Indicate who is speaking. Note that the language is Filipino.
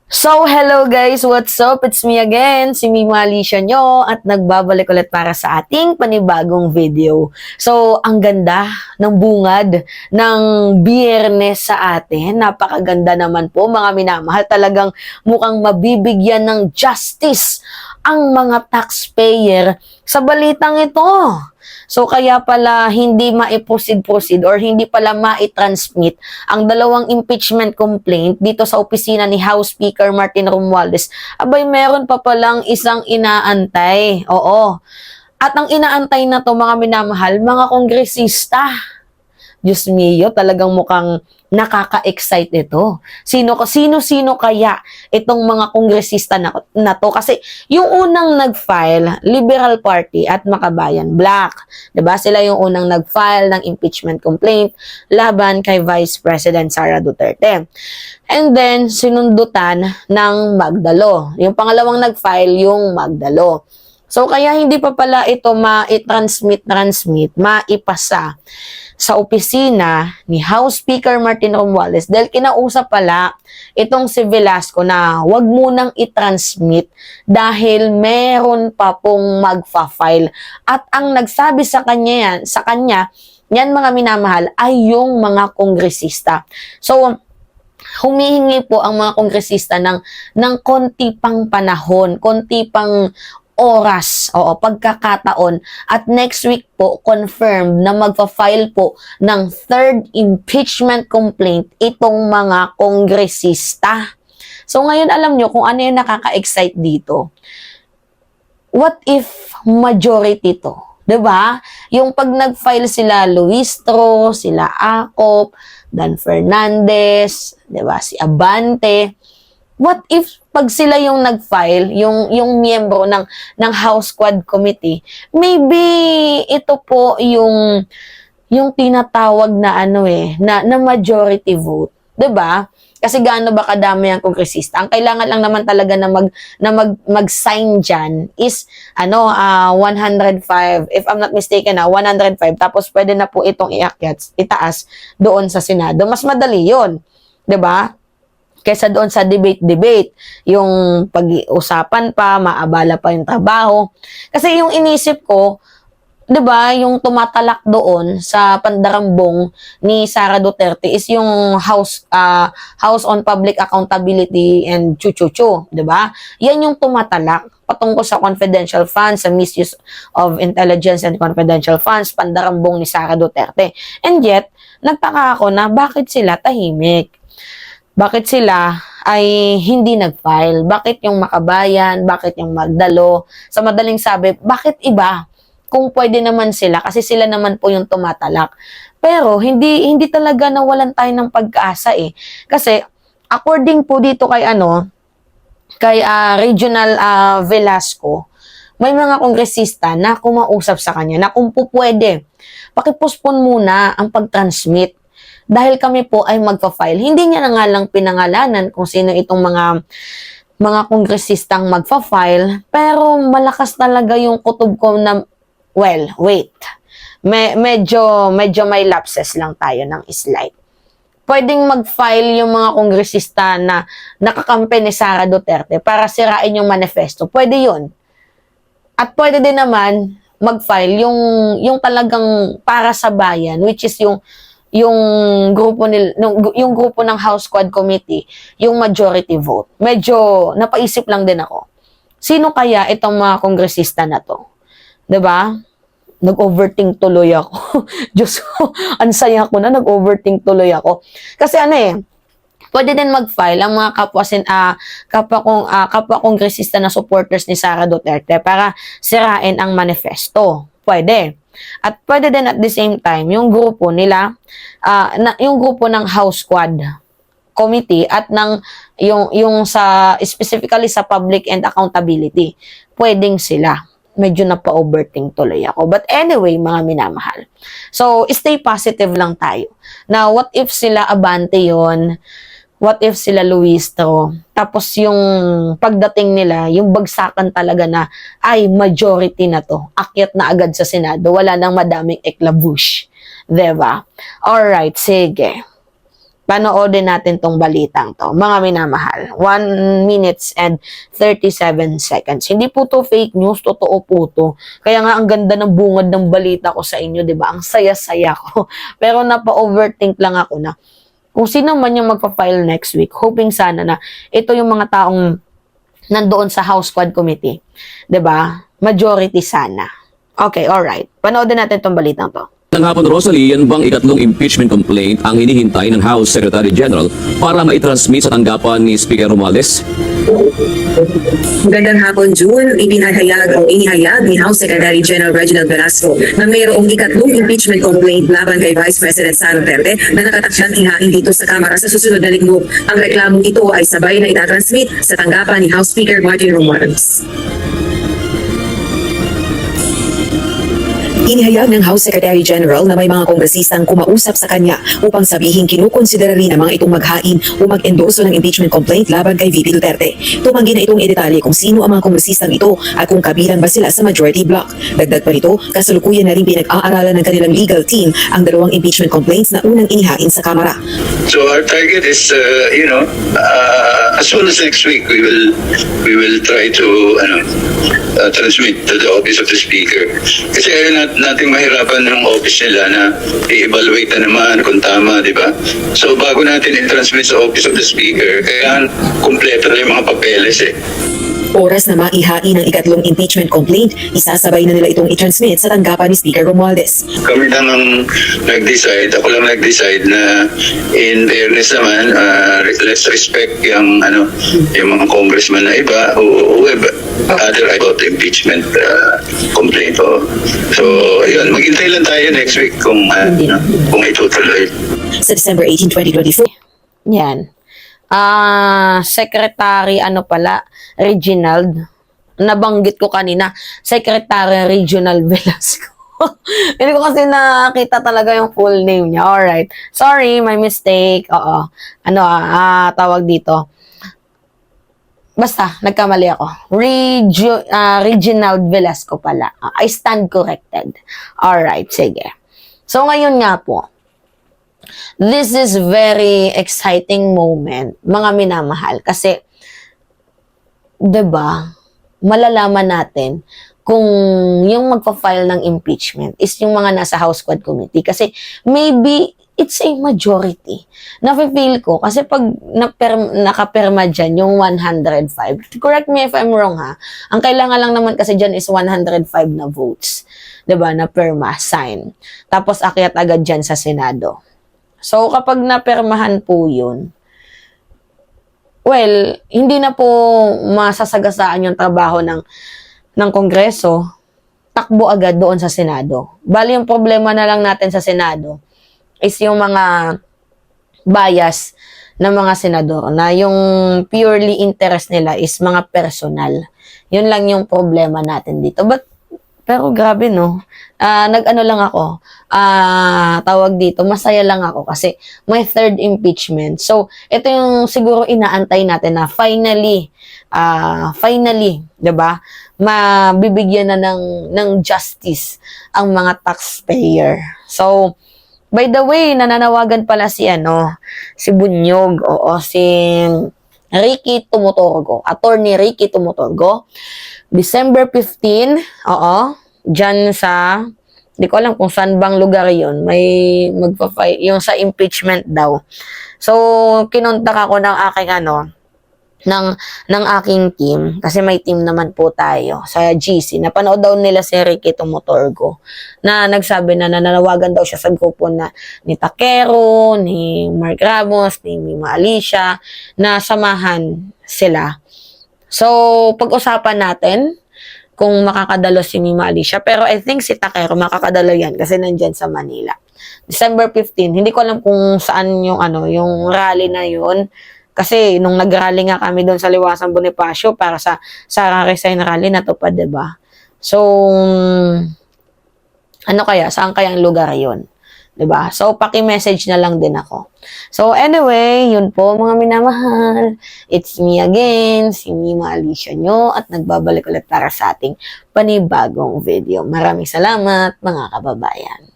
Speaker 1: So, hello guys! What's up? It's me again, si Mima Alicia nyo, at nagbabalik ulit para sa ating panibagong video. So, ang ganda ng bungad ng Biyernes sa atin. Napakaganda naman po mga minamahal. Talagang mukhang mabibigyan ng justice ang mga taxpayer sa balitang ito. So, kaya pala hindi ma-proceed or hindi pala ma-transmit ang dalawang impeachment complaint dito sa opisina ni House Speaker Martin Romualdez. Abay, meron pa palang isang inaantay. Oo. At ang inaantay na to, mga minamahal, mga kongresista. Diyos mio, talagang mukhang nakaka-excite ito. Sino-sino kaya itong mga kongresista na to? Kasi yung unang nag-file, Liberal Party at Makabayan Black. 'Di ba? Sila yung unang nag-file ng impeachment complaint laban kay Vice President Sara Duterte. And then, sinundutan ng Magdalo. Yung pangalawang nag-file, yung Magdalo. So, kaya hindi pa pala ito ma-transmit, maipasa sa opisina ni House Speaker Martin Romualdez dahil kinausap pala itong si Velasco na wag munang i-transmit dahil meron pa pong magfa-file. At ang nagsabi sa kanya yan mga minamahal, ay yung mga kongresista. So, humihingi po ang mga kongresista ng konti pang panahon, konti pang oras, pagkakataon. At next week po, confirmed na magpa-file po ng third impeachment complaint itong mga kongresista. So ngayon alam nyo kung ano yung nakaka-excite dito. What if majority to? 'Di ba? Yung pag nag-file sila Luistro, sila Acop, Dan Fernandez, 'di ba? Si Abante. What if pag sila yung nag-file, yung miyembro ng House Quad Committee, maybe ito po yung tinatawag na na majority vote, 'di ba? Kasi gaano ba kadami ang kongresista? Ang kailangan lang naman talaga na mag-sign diyan is 105, if I'm not mistaken 105, tapos pwede na po itong itaas doon sa Senado. Mas madali 'yon, 'di ba? Kaysa doon sa debate, yung pag-uusapan pa, maabala pa yung trabaho. Kasi yung inisip ko, 'di ba, yung tumatalak doon sa pandarambong ni Sara Duterte is yung House on Public Accountability and Chuchuchu, 'di ba? Yan yung tumatalak patungkol sa confidential funds, sa misuse of intelligence and confidential funds, pandarambong ni Sara Duterte. And yet, nagtaka ako na bakit sila tahimik? Bakit sila ay hindi nag-file? Bakit yung Makabayan? Bakit yung Magdalo? Sa madaling sabi, bakit iba? Kung pwede naman sila, kasi sila naman po yung tumatalak. Pero hindi talaga nawalan tayo ng pag-asa eh. Kasi according po dito kay Regional Velasco, may mga kongresista na kumausap sa kanya na kung po pwede, pakipospon muna ang pag-transmit. Dahil kami po ay magpa-file. Hindi niya na nga lang pinangalanan kung sino itong mga kongresistang magpa-file, pero malakas talaga yung kutob ko na, well, wait. Medyo may lapses lang tayo ng slide. Pwedeng mag-file yung mga kongresista na nakakampi ni Sara Duterte para sirain yung manifesto. Pwede yun. At pwede din naman mag-file yung talagang para sa bayan, which is yung grupo ng House Quad Committee, yung majority vote. Medyo napaisip lang din ako. Sino kaya itong mga kongresista na to? 'Di ba? Nag-overthink tuloy ako. Diyos ko, ansaya ko na, nag-overthink tuloy ako. Kasi pwede din mag-file ang mga kapwa kongresista na supporters ni Sara Duterte para sirain ang manifesto. Pwede. At pwede din at the same time, yung grupo nila, yung grupo ng House Quad Committee at yung specifically sa Public and Accountability, pwedeng sila. Medyo napa-overthink tuloy ako. But anyway, mga minamahal. So, stay positive lang tayo. Now, what if sila Abante yon? What if sila Luistro? Tapos yung pagdating nila, yung bagsakan talaga na, ay, majority na to. Akyat na agad sa Senado. Wala nang madaming eklabush. Diba? Alright, sige. Panoodin natin tong balitang to. Mga minamahal, 1 minutes and 37 seconds. Hindi po to fake news, totoo po to. Kaya nga ang ganda ng bungad ng balita ko sa inyo, di ba? Ang saya-saya ko. Pero napa-overthink lang ako na kung sino man yung magpa-file next week, hoping sana na ito yung mga taong nandoon sa House Quad Committee. Di ba? Majority sana. Okay, alright. Panoodin natin tong balitang to.
Speaker 2: Ng hapon, Rosalie, yan bang ikatlong impeachment complaint ang hinihintay ng House Secretary General para maitransmit sa tanggapan ni Speaker Romualdez?
Speaker 3: Magandang hapon, June. Inihayag ni House Secretary General Reginald Velasco na mayroong ikatlong impeachment complaint laban kay Vice President Sara Duterte na nakataksang ihain dito sa Kamara sa susunod na linggo. Ang reklamong ito ay sabay na itatransmit sa tanggapan ni House Speaker Martin Romualdez. Inihayag ng House Secretary General na may mga kongresistang kumausap sa kanya upang sabihin kinukonsidera rin ng mga itong maghain o mag-endoso ng impeachment complaint laban kay VP Duterte. Tumanggi na itong idetalye kung sino ang mga kongresistang ito at kung kabilang ba sila sa majority bloc. Dagdag pa rito, kasalukuyan na rin pinag-aaralan ng kanilang legal team ang dalawang impeachment complaints na unang inihain sa Kamara.
Speaker 4: So our target is, as soon as next week, we will try to transmit to the office of the speaker. Kasi ayaw nating mahirapan ng office nila na i-evaluate na naman kung tama, di ba? So bago natin i-transmit sa office of the speaker, kailangan kumpleto na yung mga papeles eh.
Speaker 3: Oras na maihain ang ikatlong impeachment complaint, isasabay na nila itong i-transmit sa tanggapan ni Speaker Romualdez.
Speaker 4: Kami lang ang nag-decide, ako lang nag-decide na in fairness naman, let's respect yung mga congressman na iba who have other about impeachment complaint. So, yun, maghintay lang tayo next week kung itutuloy.
Speaker 3: Sa December 18, 2024,
Speaker 1: Yan. Secretary, Reginald. Nabanggit ko kanina, Secretary Reginald Velasco. Hindi ko kasi nakita talaga yung full name niya. Alright. Sorry, my mistake. Oo. Tawag dito. Basta, nagkamali ako. Reginald Velasco pala. I stand corrected. Alright, sige. So, ngayon nga po, this is very exciting moment, mga minamahal. Kasi, 'di ba, malalaman natin kung yung magpa-file ng impeachment is yung mga nasa House Quad Committee. Kasi, maybe, it's a majority. Nafe-feel ko, kasi pag nakaperma dyan, yung 105, correct me if I'm wrong ha, ang kailangan lang naman kasi dyan is 105 na votes. 'Di ba, na perma, sign. Tapos, akyat agad dyan sa Senado. So, kapag napermahan po yun, well, hindi na po masasagasaan yung trabaho ng Kongreso, takbo agad doon sa Senado. Bali, yung problema na lang natin sa Senado is yung mga bias ng mga senador na yung purely interest nila is mga personal. Yun lang yung problema natin dito. Pero grabe no, nag-ano lang ako, tawag dito, masaya lang ako kasi may third impeachment. So, ito yung siguro inaantay natin na finally, 'di ba? Mabibigyan na ng justice ang mga taxpayer. So, by the way, nananawagan pala si Bunyog, si Ricky Tumutorgo, Attorney Ricky Tumutorgo. December 15, dyan sa, di ko alam kung saan bang lugar yun, may magpa-fight, yung sa impeachment daw. So, kinontak ako ng aking ng aking team, kasi may team naman po tayo sa GC. Napanood daw nila si Ricky Tumutorgo na nagsabi na nananawagan daw siya sa grupo na ni Takero, ni Mark Ramos, ni Mima Alicia, na samahan sila. So, pag-usapan natin kung makakadalo si Mima Alicia. Pero I think si Takero makakadalo yan kasi nandyan sa Manila. December 15, hindi ko alam kung saan yung yung rally na yun. Kasi nung nag-rally nga kami doon sa Liwasan Bonifacio para sa Sara Resign rally natupad, 'di ba? So, saan kaya ang lugar yun? 'Di ba? So, paki-message na lang din ako. So, anyway, yun po mga minamahal. It's me again, si Mima Alicia nyo, at nagbabalik ulit para sa ating panibagong video. Maraming salamat mga kababayan.